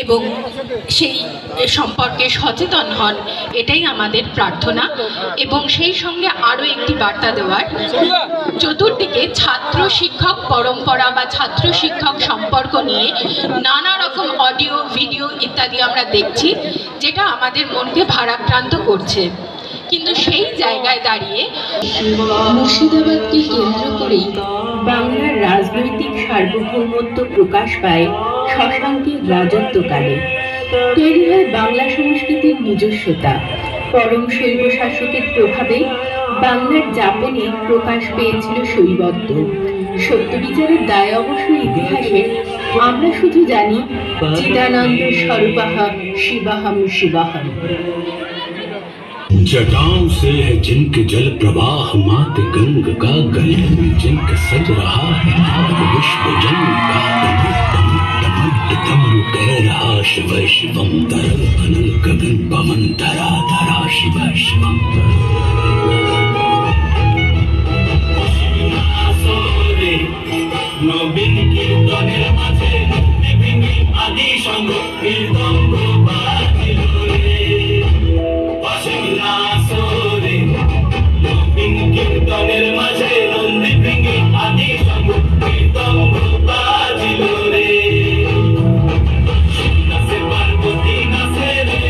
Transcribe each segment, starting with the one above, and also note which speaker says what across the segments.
Speaker 1: এবং সেই সম্পর্কে সচেতন হন, এটাই আমাদের প্রার্থনা। এবং সেই সঙ্গে আরও একটি বার্তা দেওয়ার, চতুর্দিকে ছাত্র শিক্ষক পরম্পরা বা ছাত্র শিক্ষক সম্পর্ক নিয়ে নানা রকম অডিও ভিডিও ইত্যাদি আমরা দেখছি, যেটা আমাদের মনকে ভারাক্রান্ত করছে। কিন্তু সেই জায়গায় দাঁড়িয়ে মুর্শিদাবাদকে কেন্দ্র করেই বাংলার রাজনৈতিক সার্বভৌমত্ব প্রকাশ পায় শশাঙ্কের রাজত্বকালে। তৈরি হয় বাংলা সংস্কৃতির নিজস্বতা। পরম শৈব শাসকের প্রভাবে বাংলার যাপনে প্রকাশ পেয়েছিল শৈবত্ব। সত্য বিচারের দায় অবশ্য ইতিহাসের। আমরা শুধু জানি চিদানন্দ স্বরূপাহা শিবাহম শিবাহম।
Speaker 2: जटाओं से है जिनके जल प्रवाह, मात गंग का गले में जिनका सज रहा है भाग विश्व जन का। डमरू कह रहा शिव शिवम, तरल अनल गगन पवन धरा धरा शिव शिवम। নবীন কীর্তনের মাঝে ভেঙে আদি সঙ্গ কীর্তন বাজিল রে। কীর্তনের মাঝে নন্দী ভেঙে আদি সঙ্গ কীর্তন বাজিল রে। নাচে পার্বতী নাচে রে,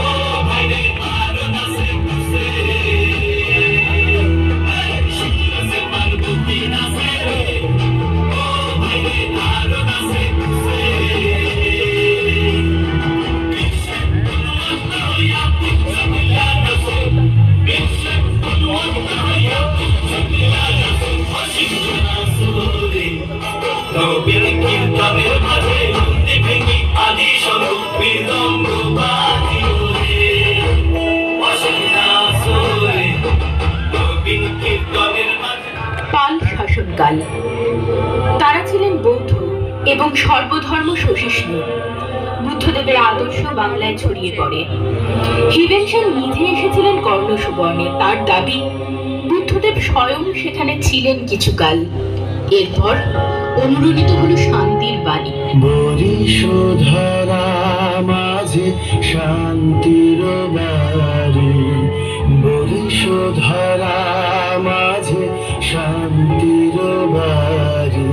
Speaker 2: ও ভাই রে আর নাচে খুশে। নাচে পার্বতী নাচে রে, ও ভাই রে আর নাচে খুশে। নবীন কীর্তনের মাঝে নন্দী ভেঙে আদি সঙ্গ কীর্তন বাজিল রে। নবীন কীর্তনের মাঝে।
Speaker 1: পাল শাসনকাল। তারা ছিলেন বৌদ্ধ এবং সর্বধর্ম সহিষ্ণু। বুদ্ধদেবের আদর্শ বাংলায় ছড়িয়ে পড়ে। হিবেনশান নিধে এসেছিলেন কর্ণ সুবর্ণে। তার দাবি বুদ্ধদেব স্বয়ং সেখানে ছিলেন কিছুকাল। এরপর অনুরণিত হলো শান্তির বাণী।
Speaker 2: বরিশোধরা মাঝে শান্তির বাড়ি, বরিশোধরা মাঝে শান্তির বাড়ি।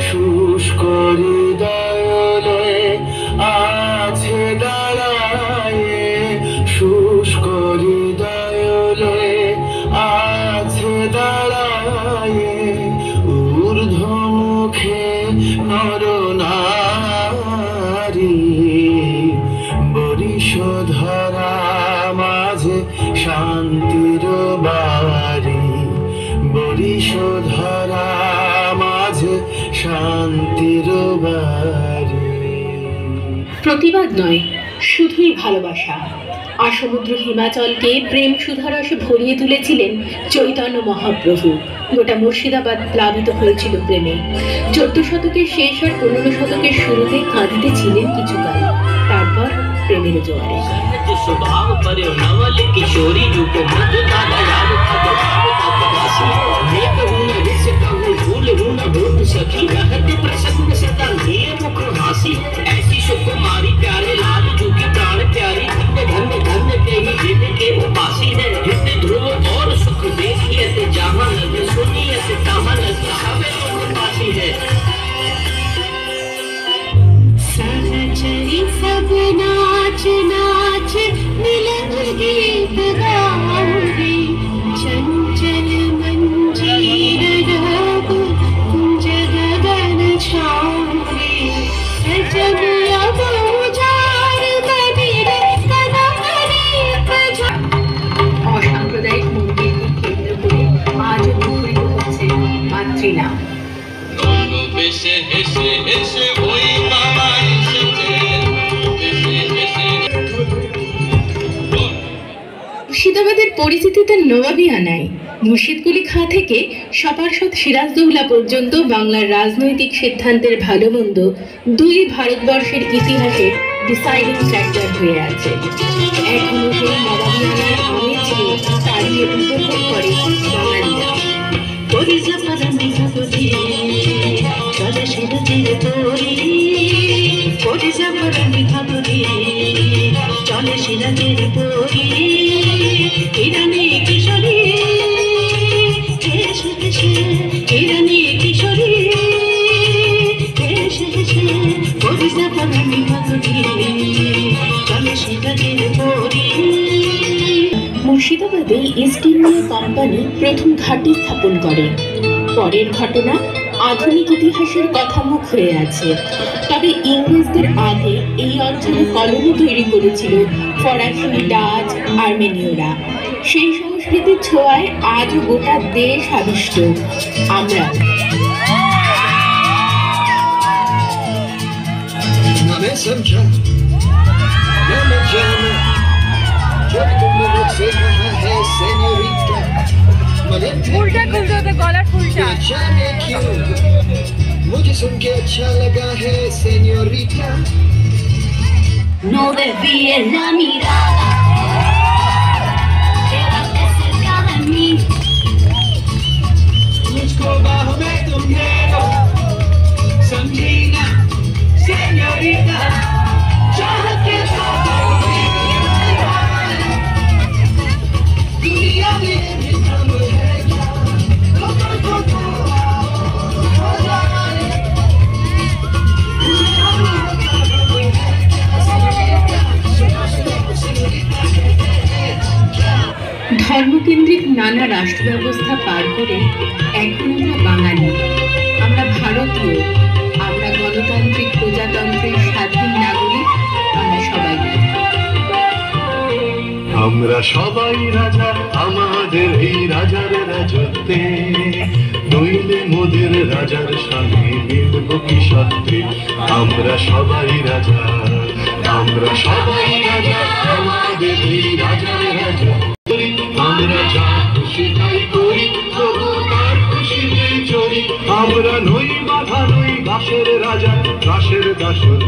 Speaker 2: শুষ্ক হৃদয়ে আছে দাঁড়ায়, শুষ্ক হৃদয়ে আছে দাঁড়ায়। ঊর্ধ্বমুখে নরনারী, বরিশোধরা মাঝে শান্তির বাড়ি, বরিশোধরা মাঝে শান্তির বাড়ি।
Speaker 1: প্রতিবাদ নয়, শুধুই ভালোবাসা। আসমুদ্র হিমাচলকে প্রেম সুধারসে ভরিয়ে তুলেছিলেন চৈতন্য মহাপ্রভু। গোটা মুর্শিদাবাদ প্লাবিত হয়েছিল প্রেমে। 14 শতকের শেষ আর 15 শতকের শুরুতে কাঁদিতে ছিলেন কিছুকাল, তারপর প্রেমের জোয়ারে।
Speaker 2: ऐसी सुकुमारी प्यारे लाल जो की प्राण प्यारी, धन्य धन्य धन्य तेरी जिनके उपासी है। हिंद ध्रुव और सुख देखिए से जहां नजर सुनिए से तहां नजर हमें उपासी है।
Speaker 3: सहचरी सब नाच नाच मिलन गीत गाओगे, चंचल मंजीर राग कुंज गगन छाओगे। जब अब उजाड़ बदिरे कदमरे बजा।
Speaker 1: অসাম্প্রদায়িক মন্দিরকে কেন্দ্র করে আজও মুখরিত হচ্ছে মাতৃনাম। মুর্শিদাবাদের পরিচিতি তার নবাবিয়ানায়। মুর্শিদকুলি খাঁ থেকে সপার্ষদ সিরাজদৌলা পর্যন্ত বাংলার রাজনৈতিক সিদ্ধান্তের ভালো মন্দ দুই ভারতবর্ষের ইতিহাসে ডিসাইডিং ফ্যাক্টর হয়ে আছে। এখনো সেই নবাবিয়ানার আমেজকে তাড়িয়ে উপভোগ করে বাঙালিরা।
Speaker 3: পরিজা পরিজাপরণী খবরে চলে সিরাজের পরি ইরানি কিশোরী হেসে হেসে ইরানি কিশোরী হেসে হেসে পরিজাপরণী খবরে চলে সিরাজের পরি। মুর্শিদাবাদে ইস্ট ইন্ডিয়া কোম্পানি প্রথম ঘাঁটি স্থাপন করে। পরের ঘটনা আধুনিক ইতিহাসের কথামুখ হয়ে আছে। তবে ইংরেজদের আগে এই অঞ্চলে কলোনি তৈরি করেছিল ফরাসি, ডাচ, আর্মেনীয়রা। সেই সংস্কৃতির ছোঁয়ায় আজও গোটা দেশ আবিষ্ট। আমরা
Speaker 4: हमें समझा न मैं जाना जब तुमने मुझसे कहा है सेन्योरिटा मगर
Speaker 5: उल्टा खुलता था गॉलर उल्टा
Speaker 4: जाने क्यों मुझे सुन के अच्छा लगा है senorita
Speaker 3: no desvíes la mirada, quédate cerca de mí.
Speaker 4: मुझको बाहों में तुम ले लो समझी ना सेन्योरिटा चाहत के साथ दुनिया में भी हम है क्या हो जाए
Speaker 1: ধর্মকেন্দ্রিক নানা রাষ্ট্র ব্যবস্থা পার করে এখন আমরা বাঙালি, আমরা ভারতীয়, আমরা গণতান্ত্রিক প্রজাতন্ত্রের স্বাধীন নাগরিক, আমরা সবাই।
Speaker 6: আমরা সবাই রাজা আমাদের এই রাজার রাজত্বে, নইলে মোদের রাজার সঙ্গে মিলব কি সত্যি। আমরা সবাই রাজা, আমরা সবাই রাজা আমাদের এই রাজার রাজত্বে। আমরা যা খুশি তাই করি, প্রভু তার খুশিতে চলি। আমরা নই বাধা, নই দাসের রাজা, দাসের দাসর।